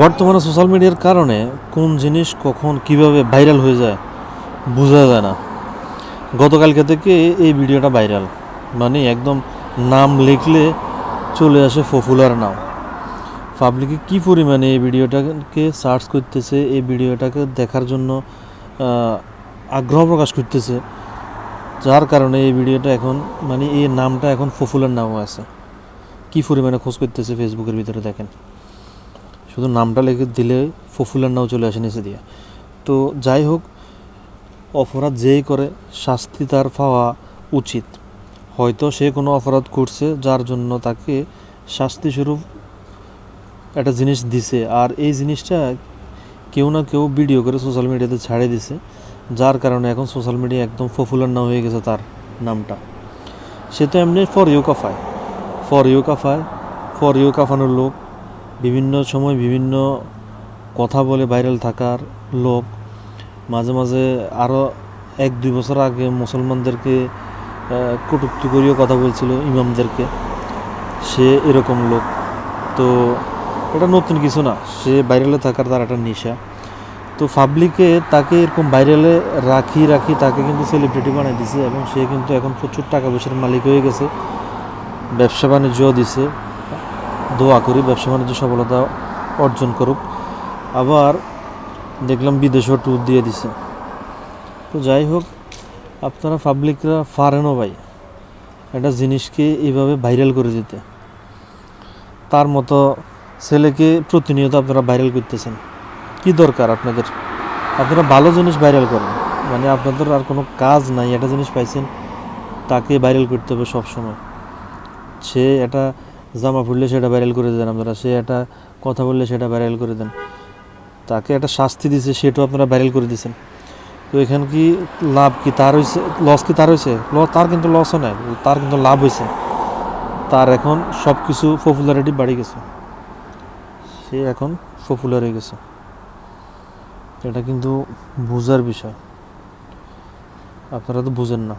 বর্তমানে সোশ্যাল মিডিয়ার কারণে কোন জিনিস কখন কিভাবে ভাইরাল হয়ে যায় বোঝা যায় না। গতকালকে থেকে এই ভিডিওটা ভাইরাল, মানে একদম নাম লিখলে চলে আসে পপুলার নাম। পাবলিকে কী পরিমাণে এই ভিডিওটাকে সার্চ করতেছে, এই ভিডিওটাকে দেখার জন্য আগ্রহ প্রকাশ করতেছে, যার কারণে এই ভিডিওটা এখন মানে এই নামটা এখন পপুলার নামও আছে। কী পরিমাণে খোঁজ করতেছে ফেসবুকের ভিতরে দেখেন, শুধু নামটা লিখে দিলে পপুলার নাও চলে আসে নিচে দিয়ে। তো যাই হোক, অপরাধ যেই করে শাস্তি তার পাওয়া উচিত। হয়তো সে কোনো অপরাধ করছে যার জন্য তাকে শাস্তিস্বরূপ একটা জিনিস দিছে, আর এই জিনিসটা কেউ না কেউ ভিডিও করে সোশ্যাল মিডিয়াতে ছাড়িয়ে দিছে, যার কারণে এখন সোশ্যাল মিডিয়া একদম পপুলার না হয়ে গেছে তার নামটা। সে তো এমনি ফর ইউ কাফানোর লোক, বিভিন্ন সময় বিভিন্ন কথা বলে ভাইরাল থাকার লোক। মাঝে মাঝে আরও 1-2 বছর আগে মুসলমানদেরকে কটূক্তি করিও কথা বলছিল, ইমামদেরকে। সে এরকম লোক। তো এটা নতুন কিছু না, সে ভাইরালে থাকার তার একটা নেশা। তো পাবলিকে তাকে এরকম ভাইরালে রাখি তাকে কিন্তু সেলিব্রিটি বানিয়ে দিছে, এবং সে কিন্তু এখন প্রচুর টাকা পয়সার মালিক হয়ে গেছে, ব্যবসা বাণিজ্যও দিছে। দোয়া করি ব্যবসা বাণিজ্য সফলতা অর্জন করুক। আবার দেখলাম বিদেশেও ট্যুর দিয়ে দিছে। তো যাই হোক, আপনারা পাবলিকরা পারেনও ভাই একটা জিনিসকে এইভাবে ভাইরাল করে দিতে। তার মতো ছেলেকে প্রতিনিয়ত আপনারা ভাইরাল করতেছেন, কি দরকার আপনাদের? আপনারা ভালো জিনিস ভাইরাল করেন, মানে আপনাদের আর কোনো কাজ নাই, একটা জিনিস পাইছেন তাকে ভাইরাল করতে হবে সবসময়। সে একটা জামা পরলে সেটা ভাইরাল করে দেন আপনারা, সে একটা কথা বললে সেটা ভাইরাল করে দেন, তাকে একটা শাস্তি দিছে সেটাও আপনারা ভাইরাল করে দিয়েছেন। তো এখানে কি লাভ কি তার হয়েছে, লস কি তার হয়েছে? তার কিন্তু লসও নেই, তার কিন্তু লাভ হয়েছে। তার এখন সব কিছু পপুলারিটি বাড়ে গেছে, সে এখন পপুলার হয়ে গেছে। এটা কিন্তু বোঝার বিষয়, আপনারা তো বুঝেন না।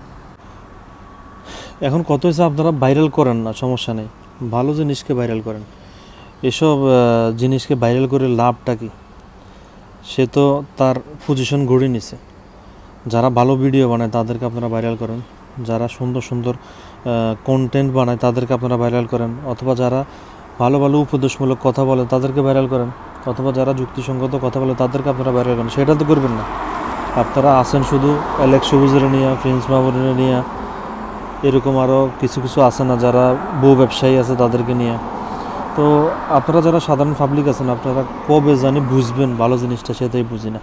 এখন কত হয়েছে, আপনারা ভাইরাল করেন না, সমস্যা নেই, ভালো জিনিসকে ভাইরাল করেন। এসব জিনিসকে ভাইরাল করে লাভটা কি? সে তো তার পজিশন গড়ে নিছে। যারা ভালো ভিডিও বানায় তাদেরকে আপনারা ভাইরাল করেন, যারা সুন্দর সুন্দর কন্টেন্ট বানায় তাদেরকে আপনারা ভাইরাল করেন, অথবা যারা ভালো ভালো উপদেশমূলক কথা বলে তাদেরকে ভাইরাল করেন, অথবা যারা যুক্তিসঙ্গত কথা বলে তাদেরকে আপনারা ভাইরাল করেন। সেটা তো করবেন না। আপনারা আছেন শুধু অ্যালেক্স সবুজের নিয়ে, প্রিন্স মামুনের নিয়ে, এরকম আরও কিছু কিছু আছে না যারা বউ ব্যবসায়ী আছে তাদেরকে নিয়ে। তো আপনারা যারা সাধারণ পাবলিক আছেন, আপনারা কবে জানি বুঝবেন ভালো জিনিসটা, সেটাই বুঝি না।